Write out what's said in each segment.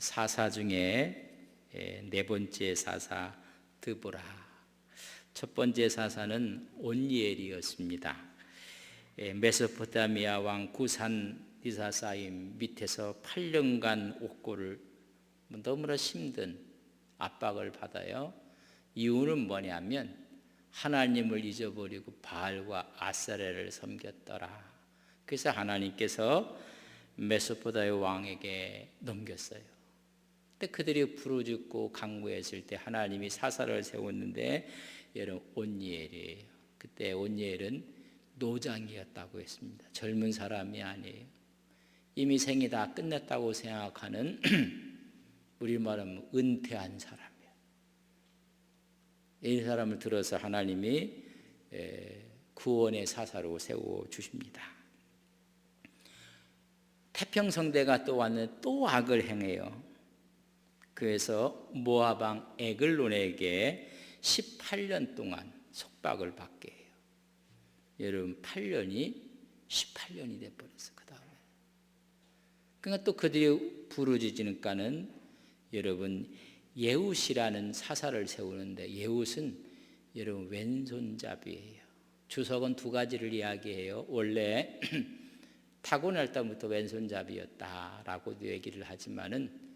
사사 중에 네 번째 사사 드보라. 첫 번째 사사는 온니엘이었습니다. 메소포타미아 왕 구산 리사사임 밑에서 8년간 옥고를 너무나 힘든 압박을 받아요. 이유는 뭐냐면 하나님을 잊어버리고 바알과 아세라를 섬겼더라. 그래서 하나님께서 메소포타미아 왕에게 넘겼어요. 근데 그들이 부르짖고 강구했을 때 하나님이 사사를 세웠는데 여러분 온니엘이에요. 그때 온니엘은 노장이었다고 했습니다. 젊은 사람이 아니에요. 이미 생이 다 끝났다고 생각하는 우리 말하면 은퇴한 사람이에요. 이 사람을 들어서 하나님이 구원의 사사로 세워주십니다. 태평성대가 또 왔는데 또 악을 행해요. 그래서 모압 왕 에글론에게 18년 동안 속박을 받게 해요. 여러분 8년이 18년이 돼버렸어요. 그 다음에 그러니까 또 그들이 부르짖으니까는 여러분 예웃이라는 사사를 세우는데 예웃은 여러분 왼손잡이에요. 주석은 두 가지를 이야기해요. 원래 타고날 때부터 왼손잡이였다라고도 얘기를 하지만은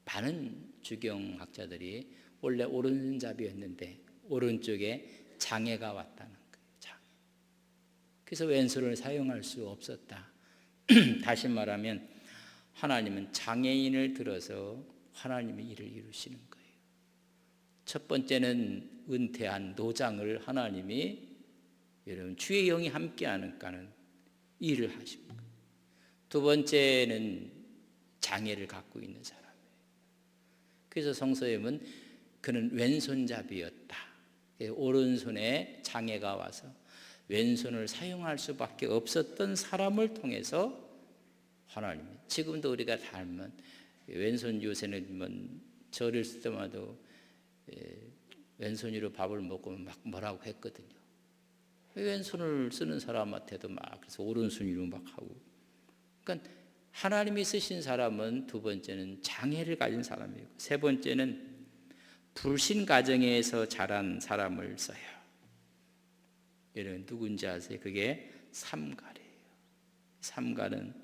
많은 주경학자들이 원래 오른손잡이였는데 오른쪽에 장애가 왔다는 거예요. 장애. 그래서 왼손을 사용할 수 없었다. 다시 말하면 하나님은 장애인을 들어서 하나님의 일을 이루시는 거예요. 첫 번째는 은퇴한 노장을 하나님이 여러분 주의 영이 함께하니까는 일을 하십니다. 두 번째는 장애를 갖고 있는 사람이에요. 그래서 성서에 보면 그는 왼손잡이였다. 오른손에 장애가 와서 왼손을 사용할 수밖에 없었던 사람을 통해서 하나님이 지금도 우리가 닮은 왼손 요새는 절을 쓸 때마다 왼손으로 밥을 먹고 막 뭐라고 했거든요. 왼손을 쓰는 사람한테도 막 그래서 오른손으로 막 하고. 그러니까 하나님이 쓰신 사람은 두 번째는 장애를 가진 사람이고 세 번째는 불신 가정에서 자란 사람을 써요. 여러분 누군지 아세요? 그게 삼갈이에요. 삼갈은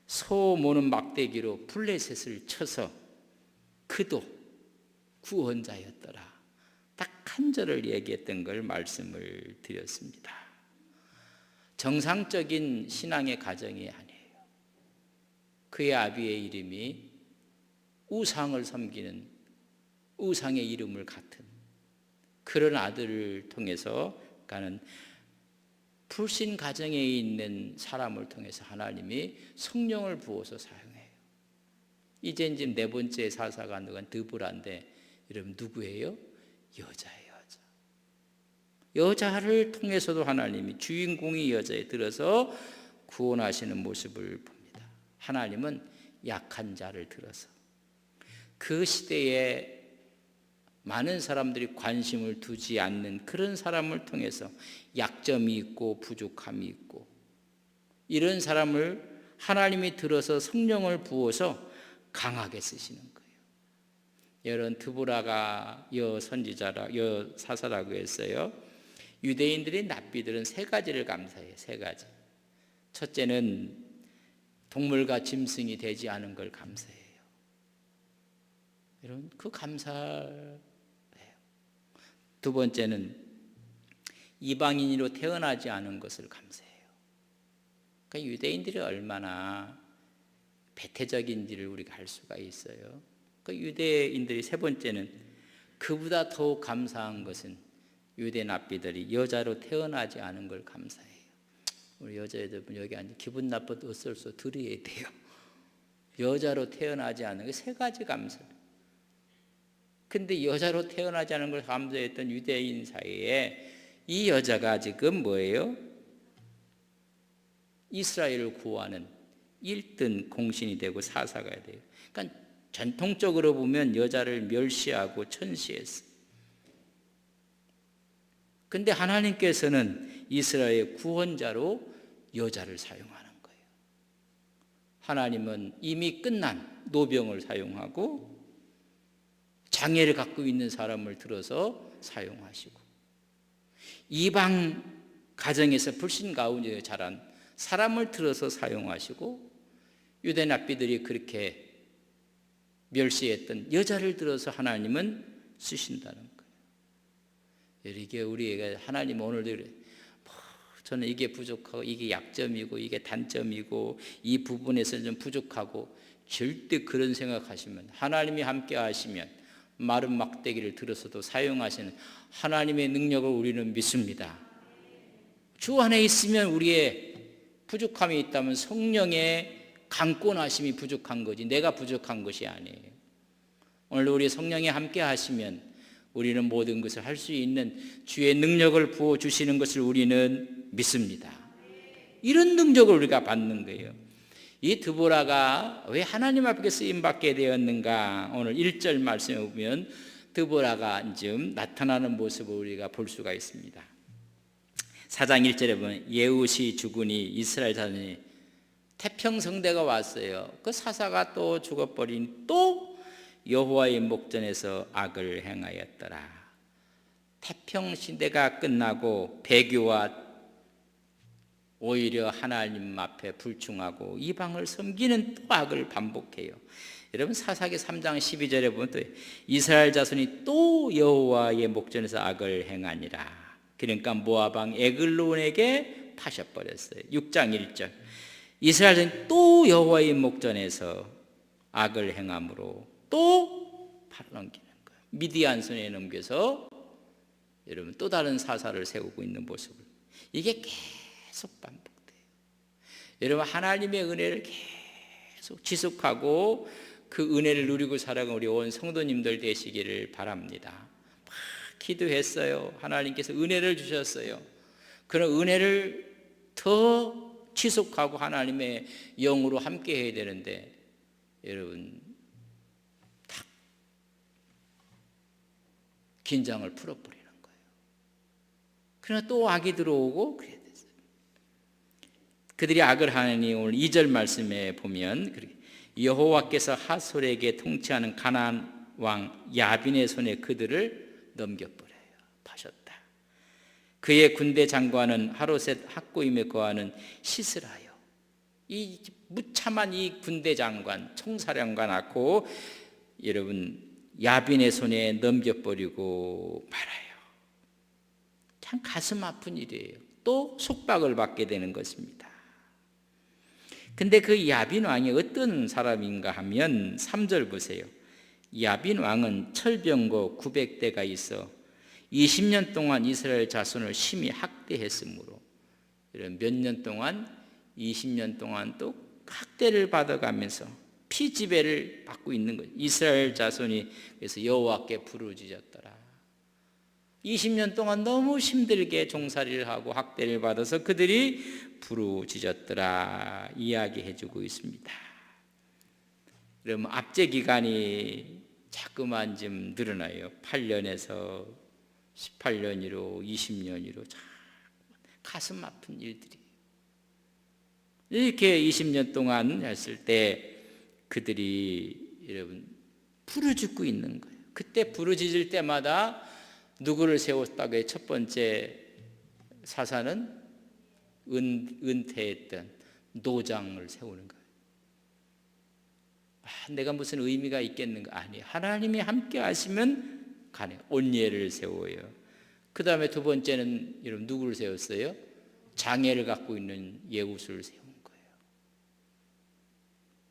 소 모는 막대기로 블레셋을 쳐서 그도 구원자였더라. 딱 한 절을 얘기했던 걸 말씀을 드렸습니다. 정상적인 신앙의 가정이 아니에요. 그의 아비의 이름이 우상을 섬기는 우상의 이름을 같은 그런 아들을 통해서 가는 불신 가정에 있는 사람을 통해서 하나님이 성령을 부어서 사용해요. 이제 네 번째 사사가 누가 드보라인데 여러분 누구예요? 여자예요. 여자를 통해서도 하나님이 주인공이 여자에 들어서 구원하시는 모습을 봅니다. 하나님은 약한 자를 들어서 그 시대에 많은 사람들이 관심을 두지 않는 그런 사람을 통해서 약점이 있고 부족함이 있고 이런 사람을 하나님이 들어서 성령을 부어서 강하게 쓰시는 거예요. 여러분 드보라가 여선지자라 여사사라고 했어요. 유대인들의 납비들은 세 가지를 감사해요. 세 가지. 첫째는 동물과 짐승이 되지 않은 걸 감사해요. 여러분 그 감사해요. 두 번째는 이방인으로 태어나지 않은 것을 감사해요. 그러니까 유대인들이 얼마나 배태적인지를 우리가 알 수가 있어요. 그 유대인들이 세 번째는 그보다 더 감사한 것은 유대 납비들이 여자로 태어나지 않은 걸 감사해요. 우리 여자애들 여기 앉아 기분 나빠도 어쩔 수 드려야 돼요. 여자로 태어나지 않은 게 세 가지 감사해요. 근데 여자로 태어나지 않은 걸 감사했던 유대인 사이에 이 여자가 지금 뭐예요? 이스라엘을 구하는 1등 공신이 되고 사사가 돼요. 그러니까 전통적으로 보면 여자를 멸시하고 천시했어요. 근데 하나님께서는 이스라엘의 구원자로 여자를 사용하는 거예요. 하나님은 이미 끝난 노병을 사용하고 장애를 갖고 있는 사람을 들어서 사용하시고 이방 가정에서 불신 가운데 자란 사람을 들어서 사용하시고 유대 납비들이 그렇게 멸시했던 여자를 들어서 하나님은 쓰신다는 거예요. 이게 우리에게 하나님 오늘도 그래. 저는 이게 부족하고 이게 약점이고 이게 단점이고 이 부분에서 좀 부족하고 절대 그런 생각하시면 하나님이 함께 하시면 마른 막대기를 들어서도 사용하시는 하나님의 능력을 우리는 믿습니다. 주 안에 있으면 우리의 부족함이 있다면 성령의 강권하심이 부족한 거지 내가 부족한 것이 아니에요. 오늘 우리 성령이 함께 하시면 우리는 모든 것을 할 수 있는 주의 능력을 부어주시는 것을 우리는 믿습니다. 이런 능력을 우리가 받는 거예요. 이 드보라가 왜 하나님 앞에 쓰임받게 되었는가? 오늘 1절 말씀에 보면 드보라가 좀 나타나는 모습을 우리가 볼 수가 있습니다. 4장 1절에 보면 예웃이 죽으니 이스라엘 자손이 태평성대가 왔어요. 그 사사가 또 죽어버린 또 여호와의 목전에서 악을 행하였더라. 태평시대가 끝나고 배교와 오히려 하나님 앞에 불충하고 이방을 섬기는 또 악을 반복해요. 여러분 사사기 3장 12절에 보면 또 이스라엘 자손이 또 여호와의 목전에서 악을 행하니라. 그러니까 모압 왕 에글론에게 파셔버렸어요. 6장 1절 이스라엘 자손이 또 여호와의 목전에서 악을 행함으로 또 팔아 넘기는 거예요. 미디안 손에 넘겨서 여러분 또 다른 사사를 세우고 있는 모습을 이게 계속 반복돼요. 여러분 하나님의 은혜를 계속 지속하고 그 은혜를 누리고 살아가는 우리 온 성도님들 되시기를 바랍니다. 막 기도했어요. 하나님께서 은혜를 주셨어요. 그런 은혜를 더 지속하고 하나님의 영으로 함께 해야 되는데 여러분 딱 긴장을 풀어버리는 거예요. 그러나 또 악이 들어오고 그래야 됐어요. 그들이 악을 하니 오늘 2절 말씀에 보면 여호와께서 하솔에게 통치하는 가나안 왕 야빈의 손에 그들을 넘겨버려요. 파셨다. 그의 군대 장관은 하로셋 학고임에 거하는 시스라요. 이 무참한 이 군대 장관 총사령관 하고 여러분 야빈의 손에 넘겨버리고 말아요. 참 가슴 아픈 일이에요. 또 속박을 받게 되는 것입니다. 근데 그 야빈 왕이 어떤 사람인가 하면 3절 보세요. 야빈 왕은 철병거 900대가 있어 20년 동안 이스라엘 자손을 심히 학대했으므로 몇 년 동안 20년 동안 또 학대를 받아가면서 피지배를 받고 있는 거예요. 이스라엘 자손이 그래서 여호와께 부르짖었더라. 20년 동안 너무 힘들게 종살이를 하고 학대를 받아서 그들이 부르짖었더라 이야기해주고 있습니다. 그러면 압제 기간이 자꾸만 좀 늘어나요. 8년에서 18년으로 20년으로 가슴 아픈 일들이 이렇게 20년 동안 했을 때 그들이 여러분 부르짖고 있는 거예요. 그때 부르짖을 때마다 누구를 세웠다고 해요? 첫 번째 사사는 은퇴했던 노장을 세우는 거예요. 내가 무슨 의미가 있겠는가? 아니, 하나님이 함께 하시면 가네. 온예를 세워요. 그 다음에 두 번째는 여러분 누구를 세웠어요? 장애를 갖고 있는 예웃을 세운 거예요.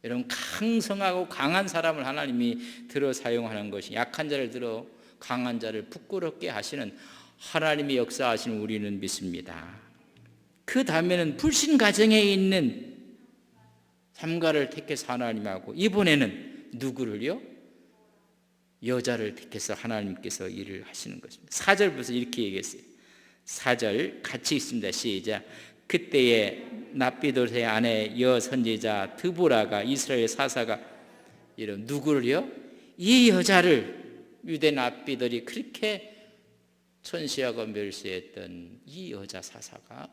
여러분 강성하고 강한 사람을 하나님이 들어 사용하는 것이 약한 자를 들어 강한 자를 부끄럽게 하시는 하나님의 역사하시는 우리는 믿습니다. 그 다음에는 불신 가정에 있는 삼가를 택해서 하나님하고 이번에는 누구를요? 여자를 택해서 하나님께서 일을 하시는 것입니다. 4절부터 이렇게 얘기했어요. 4절 같이 읽습니다. 시작. 그때에 납비돌의 아내 여선지자 드보라가 이스라엘 사사가 이런 누구를요? 이 여자를 유대 납비들이 그렇게 천시하고 멸시했던 이 여자 사사가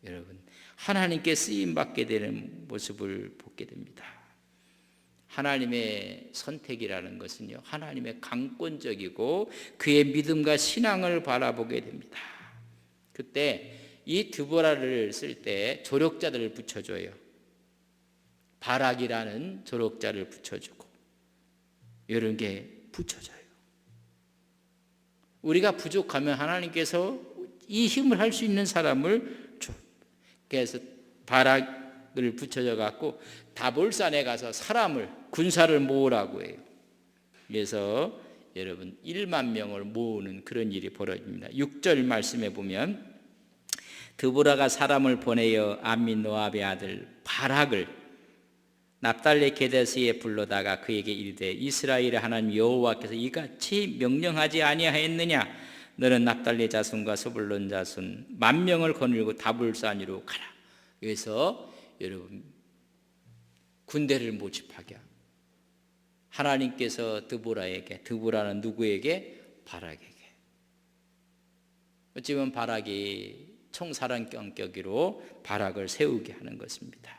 여러분 하나님께 쓰임받게 되는 모습을 보게 됩니다. 하나님의 선택이라는 것은요, 하나님의 강권적이고 그의 믿음과 신앙을 바라보게 됩니다. 그때 이 드보라를 쓸 때 조력자들을 붙여줘요. 바락이라는 조력자를 붙여주고 이런 게 붙여져요. 우리가 부족하면 하나님께서 이 힘을 할 수 있는 사람을 줘. 그래서 바락을 붙여져 갖고 다볼산에 가서 사람을 군사를 모으라고 해요. 그래서 여러분 1만 명을 모으는 그런 일이 벌어집니다. 6절 말씀에 보면 드보라가 사람을 보내어 암미노압의 아들 바락을 납달리 게데스에 불러다가 그에게 이르되 이스라엘의 하나님 여호와께서 이같이 명령하지 아니하였느냐 너는 납달리 자손과 스불론 자손 10,000명을 거느리고 다볼산으로 가라. 그래서 여러분 군대를 모집하게 합니다. 하나님께서 드보라는 누구에게? 바락에게. 어찌보면 바락이 총사령격으로 바락을 세우게 하는 것입니다.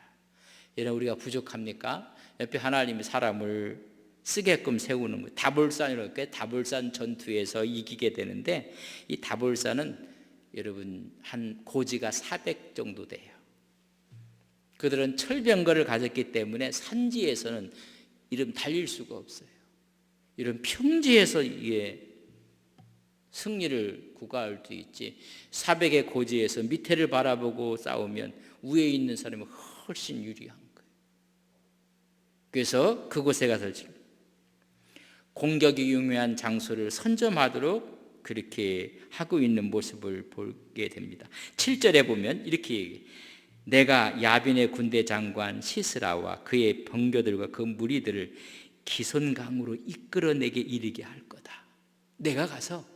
여러분 우리가 부족합니까? 옆에 하나님이 사람을 쓰게끔 세우는 거예요. 다볼산이라고 다볼산 전투에서 이기게 되는데 이 다볼산은 여러분 한 고지가 400 정도 돼요. 그들은 철병거를 가졌기 때문에 산지에서는 이름 달릴 수가 없어요. 이런 평지에서 이게 승리를 구가할 수 있지 400의 고지에서 밑에를 바라보고 싸우면 위에 있는 사람이 훨씬 유리한 거예요. 그래서 그곳에 가서 공격이 유명한 장소를 선점하도록 그렇게 하고 있는 모습을 보게 됩니다. 7절에 보면 이렇게 얘기해요. 내가 야빈의 군대 장관 시스라와 그의 병거들과 그 무리들을 기손강으로 이끌어내게 이르게 할 거다. 내가 가서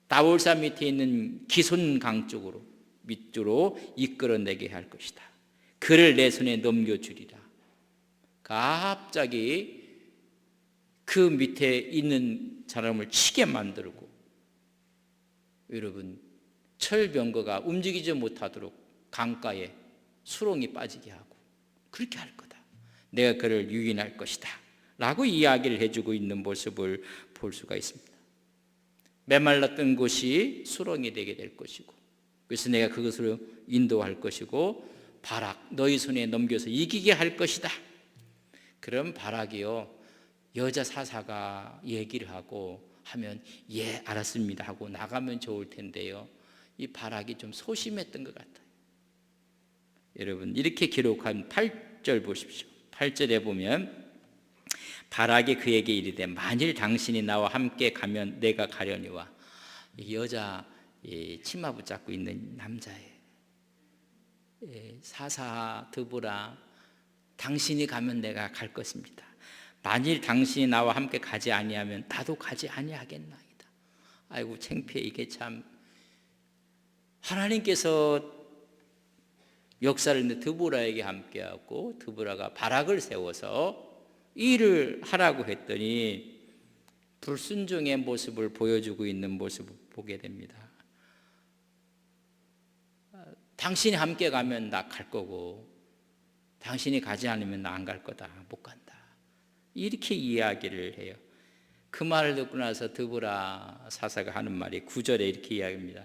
다볼산 밑에 있는 기손강 쪽으로 밑으로 이끌어내게 할 것이다. 그를 내 손에 넘겨주리라. 갑자기 그 밑에 있는 사람을 치게 만들고 여러분 철병거가 움직이지 못하도록 강가에 수렁이 빠지게 하고 그렇게 할 거다. 내가 그를 유인할 것이다 라고 이야기를 해주고 있는 모습을 볼 수가 있습니다. 메말랐던 곳이 수렁이 되게 될 것이고 그래서 내가 그것으로 인도할 것이고 바락 너희 손에 넘겨서 이기게 할 것이다. 그럼 바락이요 여자 사사가 얘기를 하고 하면 예 알았습니다 하고 나가면 좋을 텐데요 이 바락이 좀 소심했던 것 같아요. 여러분 이렇게 기록한 8절 보십시오. 8절에 보면 바락이 그에게 이르되 만일 당신이 나와 함께 가면 내가 가려니와 여자 치마 붙잡고 있는 남자예요. 사사 드보라 당신이 가면 내가 갈 것입니다. 만일 당신이 나와 함께 가지 아니하면 나도 가지 아니하겠나이다. 아이고 창피해. 이게 참 하나님께서 역사를 드보라에게 함께하고 드보라가 바락을 세워서 일을 하라고 했더니 불순종의 모습을 보여주고 있는 모습을 보게 됩니다. 당신이 함께 가면 나 갈 거고 당신이 가지 않으면 나 안 갈 거다. 못 간다. 이렇게 이야기를 해요. 그 말을 듣고 나서 드보라 사사가 하는 말이 9절에 이렇게 이야기합니다.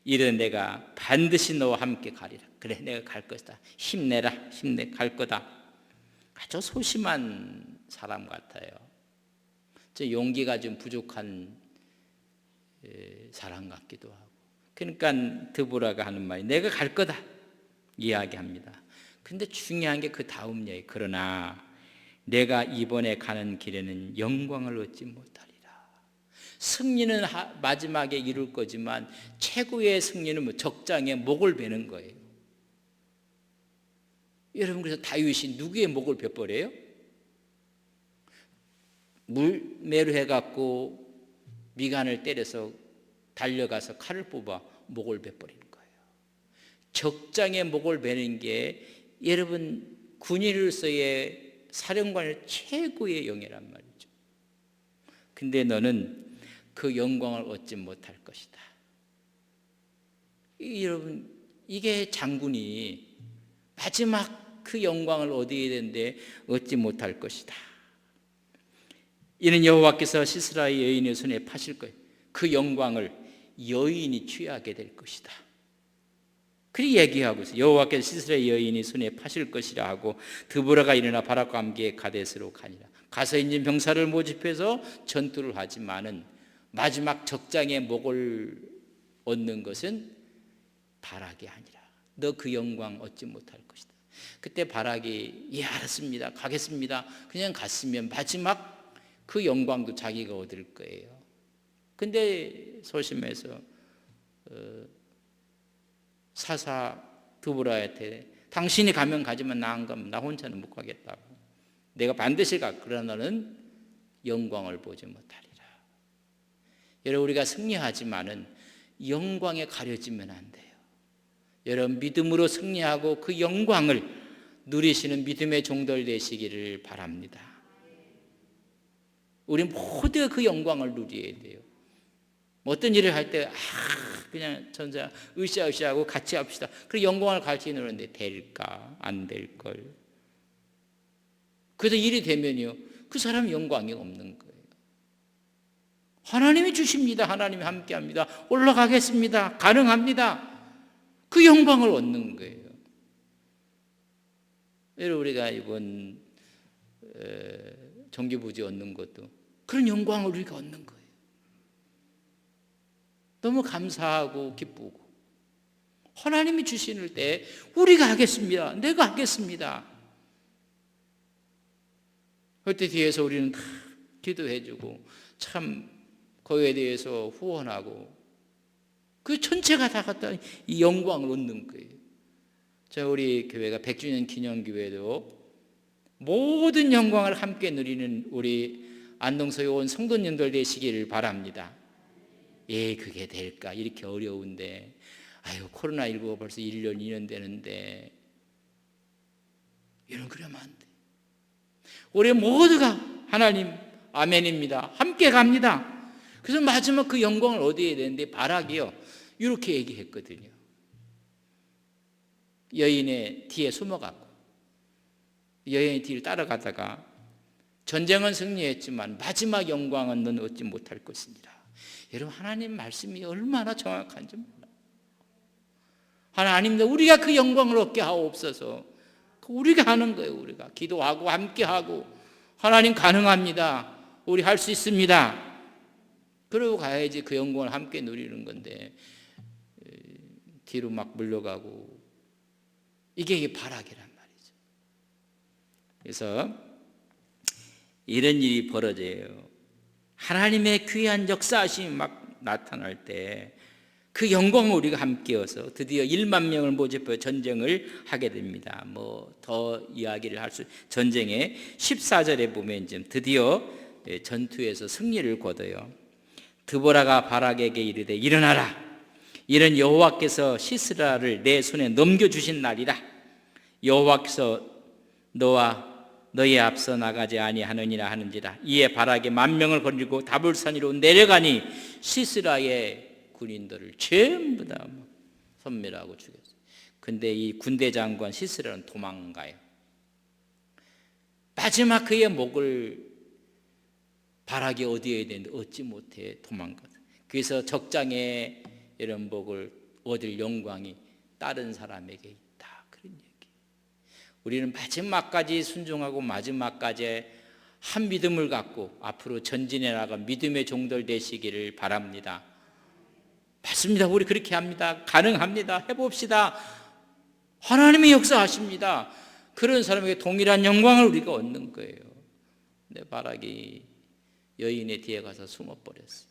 이르되 내가 반드시 너와 함께 가리라. 그래 내가 갈 것이다. 힘내라. 힘내 갈 거다. 아주 소심한 사람 같아요. 저 용기가 좀 부족한 사람 같기도 하고. 그러니까 드보라가 하는 말이 내가 갈 거다 이야기합니다. 근데 중요한 게 그 다음 얘기. 그러나 내가 이번에 가는 길에는 영광을 얻지 못하리라. 승리는 마지막에 이룰 거지만 최고의 승리는 뭐 적장에 목을 베는 거예요. 여러분 그래서 다윗이 누구의 목을 베버려요? 물매로 해갖고 미간을 때려서 달려가서 칼을 뽑아 목을 베버리는 거예요. 적장에 목을 베는 게 여러분 군인으로서의 사령관의 최고의 영예란 말이죠. 근데 너는 그 영광을 얻지 못할 것이다. 여러분 이게 장군이 마지막 그 영광을 얻어야 되는데 얻지 못할 것이다 이는 여호와께서 시스라의 여인의 손에 파실 거예요. 그 영광을 여인이 취하게 될 것이다. 그리 얘기하고 있어요. 여호와께서 시스라의 여인이 손에 파실 것이라 하고 드보라가 일어나 바락과 함께 가데스로 가니라. 가서 있는 병사를 모집해서 전투를 하지만은 마지막 적장의 목을 얻는 것은 바락이 아니라 너 그 영광 얻지 못할 것이다. 그때 바락이 예 알았습니다 가겠습니다 그냥 갔으면 마지막 그 영광도 자기가 얻을 거예요. 근데 소심해서 사사 드보라한테 당신이 가면 가지만 나 안 가면 나 혼자는 못 가겠다고. 내가 반드시 가. 그러나 너는 영광을 보지 못하리라. 여러분 우리가 승리하지만은 영광에 가려지면 안 돼요. 여러분 믿음으로 승리하고 그 영광을 누리시는 믿음의 종들 되시기를 바랍니다. 우리 모두 그 영광을 누려야 돼요. 어떤 일을 할 때 그냥 전자 으쌰으쌰하고 같이 합시다. 그 영광을 같이 누리는데 될까 안 될걸. 그래서 일이 되면요 그 사람 영광이 없는 거예요. 하나님이 주십니다. 하나님이 함께합니다. 올라가겠습니다. 가능합니다. 그 영광을 얻는 거예요. 여러분 우리가 이번 정기부지 얻는 것도 그런 영광을 우리가 얻는 거예요. 너무 감사하고 기쁘고 하나님이 주시는 때 우리가 하겠습니다. 내가 하겠습니다. 그때 뒤에서 우리는 다 기도해주고 참 그에 대해서 후원하고 그 전체가 다 갖다 이 영광을 얻는 거예요. 자, 우리 교회가 100주년 기념교회도 모든 영광을 함께 누리는 우리 안동서에 온 성도님들 되시기를 바랍니다. 예, 그게 될까? 이렇게 어려운데 아유 코로나19가 벌써 1년 2년 되는데 이런 그러면 안 돼. 우리 모두가 하나님 아멘입니다. 함께 갑니다. 그래서 마지막 그 영광을 얻어야 되는데 바락이요 이렇게 얘기했거든요. 여인의 뒤에 숨어가고 여인의 뒤를 따라가다가 전쟁은 승리했지만 마지막 영광은 넌 얻지 못할 것이니라. 여러분 하나님 말씀이 얼마나 정확한지 몰라요. 하나님 우리가 그 영광을 얻게 하옵소서. 우리가 하는 거예요. 우리가 기도하고 함께하고 하나님 가능합니다. 우리 할 수 있습니다. 그러고 가야지 그 영광을 함께 누리는 건데 뒤로 막 물러가고 이게 바락이란 말이죠. 그래서 이런 일이 벌어져요. 하나님의 귀한 역사하심이 막 나타날 때 그 영광을 우리가 함께여서 드디어 1만 명을 모집해 전쟁을 하게 됩니다. 뭐 더 이야기를 할 수 전쟁의 14절에 보면 지금 드디어 전투에서 승리를 거둬요. 드보라가 바락에게 이르되 일어나라. 이는 여호와께서 시스라를 내 손에 넘겨주신 날이라. 여호와께서 너와 너희 앞서 나가지 아니하느니라 하는지라. 이에 바락이 10,000명을 거느리고 다볼산 위로 내려가니 시스라의 군인들을 전부 다 섬멸하고 죽였어요. 근데 이 군대 장관 시스라는 도망가요. 마지막 그의 목을 바락이 얻어야 되는데 얻지 못해 도망가요. 그래서 적장에 이런 목을 얻을 영광이 다른 사람에게 있다. 그런 얘기. 우리는 마지막까지 순종하고 마지막까지 한 믿음을 갖고 앞으로 전진해 나가 믿음의 종들 되시기를 바랍니다. 맞습니다. 우리 그렇게 합니다. 가능합니다. 해봅시다. 하나님이 역사하십니다. 그런 사람에게 동일한 영광을 우리가 얻는 거예요. 근데 바락이 여인의 뒤에 가서 숨어버렸어요.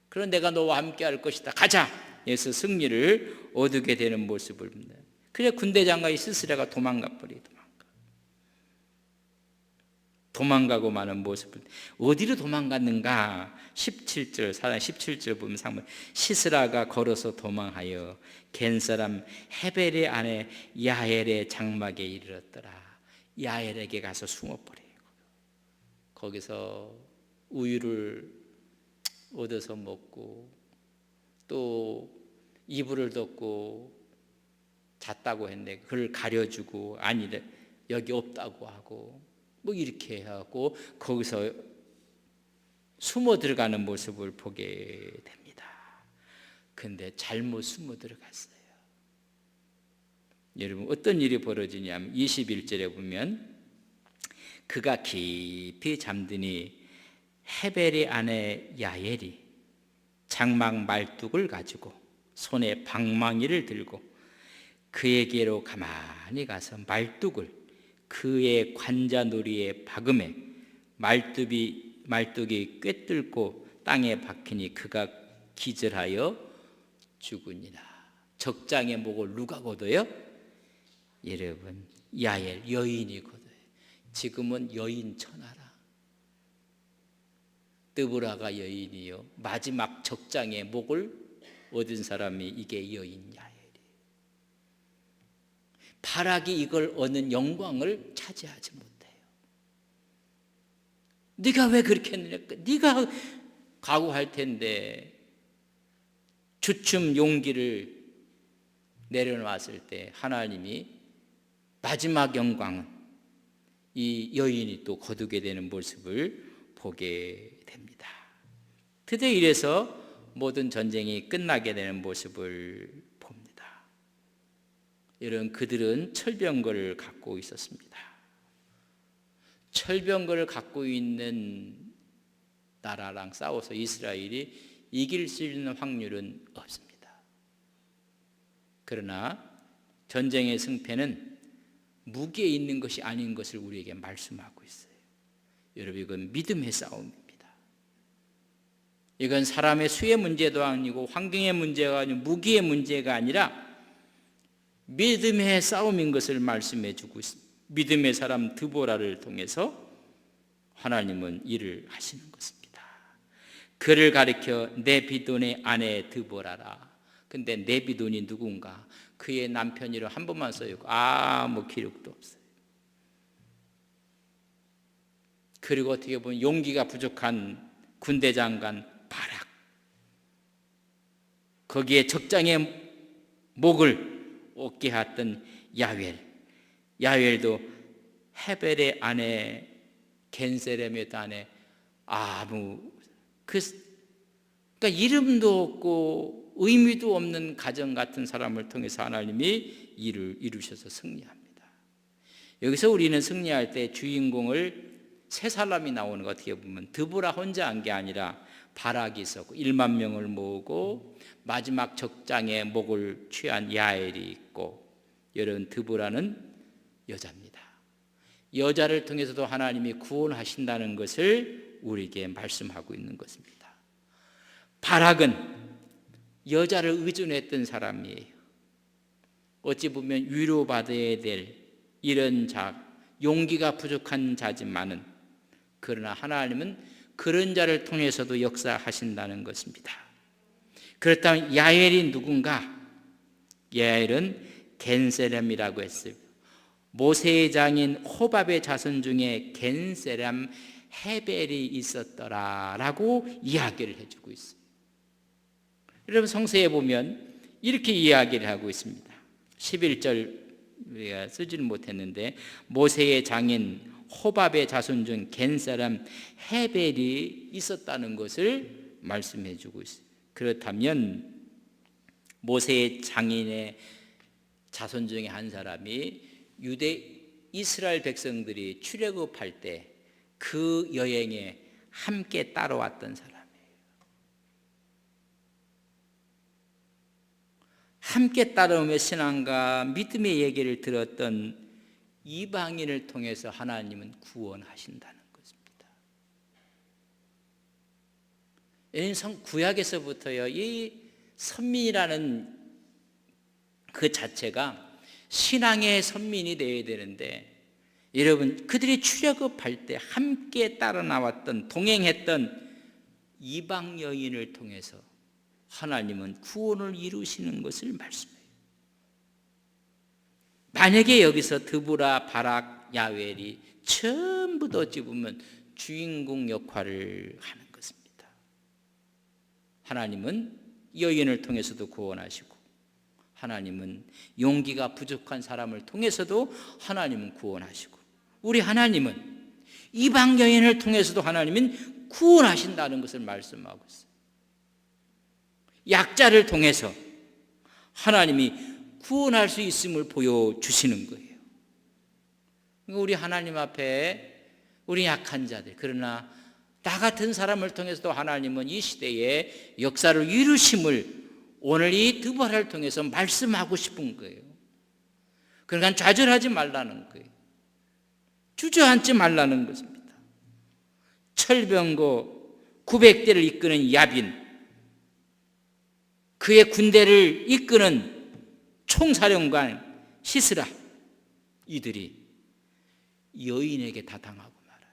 그럼 내가 너와 함께 할 것이다. 가자. 그래서 승리를 얻게 되는 모습을 봅니다. 그래 군대 장관이 시스라가 도망가고 마는 모습을 어디로 도망갔는가? 17절 사장 17절 보면 상문 시스라가 걸어서 도망하여 겐 사람 헤벨의 아내 야엘의 장막에 이르렀더라. 야엘에게 가서 숨어버려요. 거기서 우유를 얻어서 먹고 또 이불을 덮고 잤다고 했는데 그걸 가려주고 아니래 여기 없다고 하고 뭐 이렇게 해갖고 거기서 숨어 들어가는 모습을 보게 됩니다. 그런데 잘못 숨어 들어갔어요. 여러분, 어떤 일이 벌어지냐면 21절에 보면 그가 깊이 잠드니 헤벨의 아내 야엘이 장막 말뚝을 가지고 손에 방망이를 들고 그에게로 가만히 가서 말뚝을 그의 관자놀이에 박음에 말뚝이 꿰뚫고 땅에 박히니 그가 기절하여 죽으니라. 적장의 목을 누가 거둬요? 여러분, 야엘 여인이 거둬요. 지금은 여인 천하라. 드보라가 여인이요, 마지막 적장의 목을 얻은 사람이 이게 여인 야엘이. 바락이 이걸 얻는 영광을 차지하지 못해요. 네가 왜 그렇게 했느냐? 네가 각오할 텐데 주춤 용기를 내려놨을 때 하나님이 마지막 영광은 이 여인이 또 거두게 되는 모습을 보게 됩니다. 드디어 이래서 모든 전쟁이 끝나게 되는 모습을 봅니다. 이런 그들은 철병거를 갖고 있었습니다. 철병거를 갖고 있는 나라랑 싸워서 이스라엘이 이길 수 있는 확률은 없습니다. 그러나 전쟁의 승패는 무기에 있는 것이 아닌 것을 우리에게 말씀하고 있어요. 여러분, 이건 믿음의 싸움입니다. 이건 사람의 수의 문제도 아니고 환경의 문제가 아니고 무기의 문제가 아니라 믿음의 싸움인 것을 말씀해 주고 있습니다. 믿음의 사람 드보라를 통해서 하나님은 일을 하시는 것입니다. 그를 가리켜 네비돈의 아내 드보라라. 근데 네비돈이 누군가? 그의 남편 이름 한 번만 써있고 아무 기록도 없어요. 그리고 어떻게 보면 용기가 부족한 군대 장관 바락, 거기에 적장의 목을 얻게 했던 야웰도 헤벨의 아내 겐세렘의 아내 그러니까 이름도 없고 의미도 없는 가정 같은 사람을 통해서 하나님이 일을 이루셔서 승리합니다. 여기서 우리는 승리할 때 주인공을 세 사람이 나오는 거 어떻게 보면 드보라 혼자 한 게 아니라 바락이 있었고 1만 명을 모으고 마지막 적장의 목을 취한 야엘이 있고, 여러분 드보라는 여자입니다. 여자를 통해서도 하나님이 구원하신다는 것을 우리에게 말씀하고 있는 것입니다. 바락은 여자를 의존했던 사람이에요. 어찌 보면 위로받아야 될 이런 자, 용기가 부족한 자지만은 그러나 하나님은 그런 자를 통해서도 역사하신다는 것입니다. 그렇다면 야엘이 누군가? 야엘은 겐세렘이라고 했어요. 모세의 장인 호밥의 자손 중에 겐세렘 헤벨이 있었더라라고 이야기를 해주고 있어요. 여러분, 성서에 보면 이렇게 이야기를 하고 있습니다. 11절 우리가 쓰지는 못했는데 모세의 장인 호밥의 자손 중 겐사람 헤벨이 있었다는 것을 말씀해 주고 있어요. 그렇다면 모세의 장인의 자손 중에 한 사람이 이스라엘 백성들이 출애굽할 때 그 여행에 함께 따라왔던 사람이에요. 함께 따라오며 신앙과 믿음의 얘기를 들었던 이방인을 통해서 하나님은 구원하신다는 것입니다. 구약에서부터요, 이 선민이라는 그 자체가 신앙의 선민이 되어야 되는데, 여러분, 그들이 출애굽할 때 함께 따라 나왔던 동행했던 이방 여인을 통해서 하나님은 구원을 이루시는 것을 말씀해요. 만약에 여기서 드보라, 바락, 야웰이 전부 다 어찌 보면 주인공 역할을 하는 것입니다. 하나님은 여인을 통해서도 구원하시고, 하나님은 용기가 부족한 사람을 통해서도 하나님은 구원하시고, 우리 하나님은 이방 여인을 통해서도 하나님은 구원하신다는 것을 말씀하고 있어요. 약자를 통해서 하나님이 구원할 수 있음을 보여주시는 거예요. 우리 하나님 앞에 우리 약한 자들, 그러나 나 같은 사람을 통해서도 하나님은 이 시대에 역사를 이루심을 오늘 이 드보라를 통해서 말씀하고 싶은 거예요. 그러니까 좌절하지 말라는 거예요. 주저앉지 말라는 것입니다. 철병거 900대를 이끄는 야빈, 그의 군대를 이끄는 총사령관 시스라, 이들이 여인에게 다 당하고 말아요.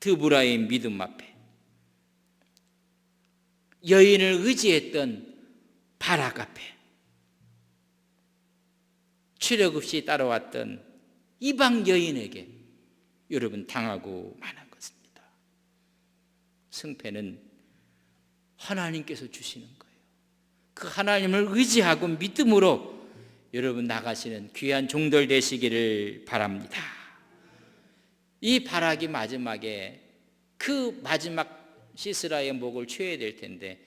드보라의 믿음 앞에 여인을 의지했던 바락 앞에 출력 없이 따라왔던 이방 여인에게 여러분 당하고 마는 것입니다. 승패는 하나님께서 주시는 거예요. 그 하나님을 의지하고 믿음으로 여러분 나가시는 귀한 종들 되시기를 바랍니다. 이 바락이 마지막에 그 마지막 시스라의 목을 취해야 될 텐데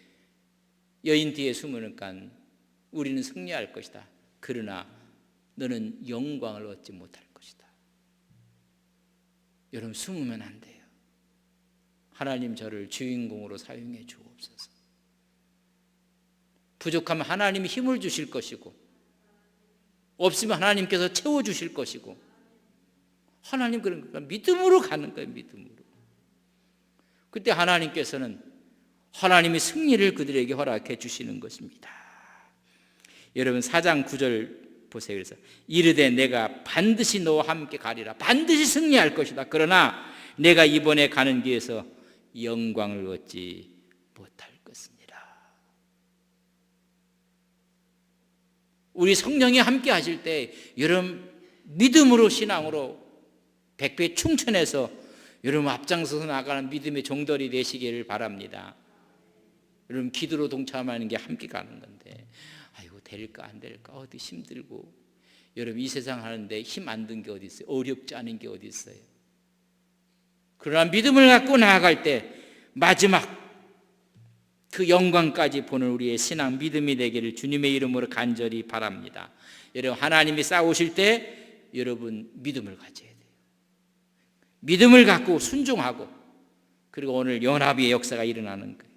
여인 뒤에 숨으니까 우리는 승리할 것이다. 그러나 너는 영광을 얻지 못할 것이다. 여러분 숨으면 안 돼요. 하나님 저를 주인공으로 사용해 주옵소서. 부족하면 하나님이 힘을 주실 것이고 없으면 하나님께서 채워주실 것이고 하나님 그러니까 믿음으로 가는 거예요. 믿음으로. 그때 하나님께서는 하나님이 승리를 그들에게 허락해 주시는 것입니다. 여러분 4장 9절 보세요. 그래서 이르되 내가 반드시 너와 함께 가리라. 반드시 승리할 것이다. 그러나 내가 이번에 가는 길에서 영광을 얻지 못할 것이니라. 우리 성령이 함께 하실 때 여러분 믿음으로 신앙으로 백배 충천해서 여러분 앞장서서 나가는 믿음의 종들이 되시기를 바랍니다. 여러분 기도로 동참하는 게 함께 가는 건데 아이고 될까 안 될까 어디 힘들고 여러분 이 세상 하는데 힘 안 든 게 어디 있어요? 어렵지 않은 게 어디 있어요? 그러나 믿음을 갖고 나아갈 때 마지막 그 영광까지 보는 우리의 신앙 믿음이 되기를 주님의 이름으로 간절히 바랍니다. 여러분 하나님이 싸우실 때 여러분 믿음을 가져야 돼요. 믿음을 갖고 순종하고 그리고 오늘 연합의 역사가 일어나는 거예요.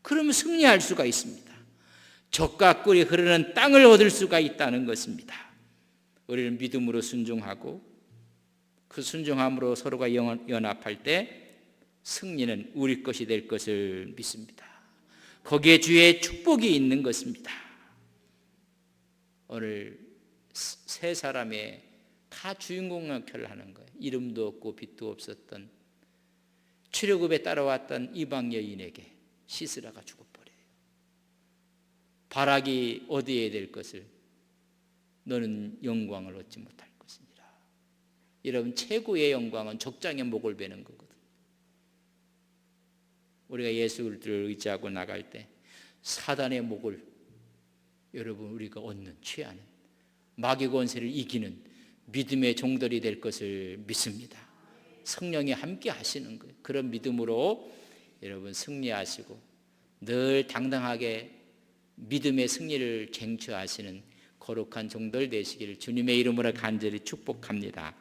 그러면 승리할 수가 있습니다. 젖과 꿀이 흐르는 땅을 얻을 수가 있다는 것입니다. 우리는 믿음으로 순종하고 그 순종함으로 서로가 연합할 때 승리는 우리 것이 될 것을 믿습니다. 거기에 주의 축복이 있는 것입니다. 오늘 세 사람의 다 주인공 역할을 하는 거예요. 이름도 없고 빛도 없었던 출애굽에 따라왔던 이방 여인에게 시스라가 죽어버려요. 바락이 얻어야 될 것을 너는 영광을 얻지 못할 것이니라. 여러분 최고의 영광은 적장의 목을 베는 거거든요. 우리가 예수를 의지하고 나갈 때 사단의 목을 여러분 우리가 얻는 취하는 마귀 권세를 이기는 믿음의 종들이 될 것을 믿습니다. 성령이 함께 하시는 거예요. 그런 믿음으로 여러분 승리하시고 늘 당당하게 믿음의 승리를 쟁취하시는 거룩한 종들 되시기를 주님의 이름으로 간절히 축복합니다.